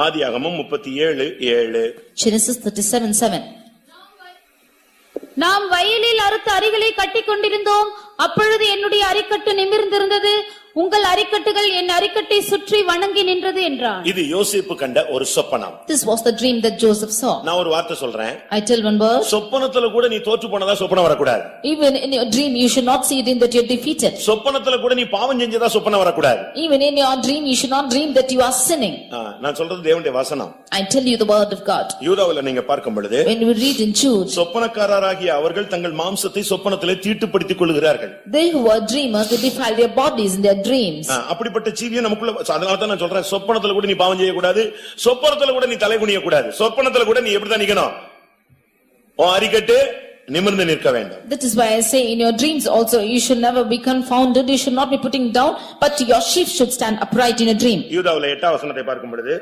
ஆதியாகமம் 37:7. Genesis 37:7. நாம் வயலில் அறுத்த அரிகளை கட்டிக் கொண்டிருந்தோம். அப்பொழுது என்னுடைய அரிக்கட்டு நிமிர்ந்திருந்தது, உங்கள் அரிக்கட்டுகள் என் அரிக்கட்டை சுற்றி வணங்கி நின்றது என்றான். இது யோசேப்பு கண்ட ஒரு சொப்பனம். This was the dream that Joseph saw. நான் ஒரு வார்த்தை சொல்றேன். I tell one word. சொப்பனத்துல கூட நீ தோற்று போனதா சொப்பனம் வரக்கூடாது. Even in your dream you should not see it in that you are defeated. சொப்பனத்துல கூட நீ பாவம் செஞ்சதா சொப்பனம் வரக்கூடாது. Even in your dream you should not dream that you are sinning. நான் சொல்றது தேவனுடைய வசனம். I tell you the word of God. யூதாவில நீங்க பார்க்கும் பொழுது when we read in Jude, சொப்பனக்காரராகிய அவர்கள் தங்கள் மாம்சத்தை சொப்பனத்திலே தீட்டுப்படுத்திக் கொள்கிறார்கள். They who are dreamers they defile their bodies in their dreams. அப்படிப்பட்ட ஜீவியம் நமக்குள்ள. அதனால தான் நான் சொல்றேன், சொப்பனத்துல கூட நீ பாவம் செய்ய கூடாது, சொப்பனத்துல கூட நீ தலை குனிய கூடாது. சொப்பனத்துல கூட நீ எப்படி தான் நிக்கணும், உன் அரிக்கட்டு நிமிர்ந்து நிற்க வேண்டும். That is why I say in your dreams also you should never be confounded, you should not be putting down, but your sheep should stand upright in a dream. யூதாவில 8ஆம் வசனத்தை பார்க்கும் பொழுது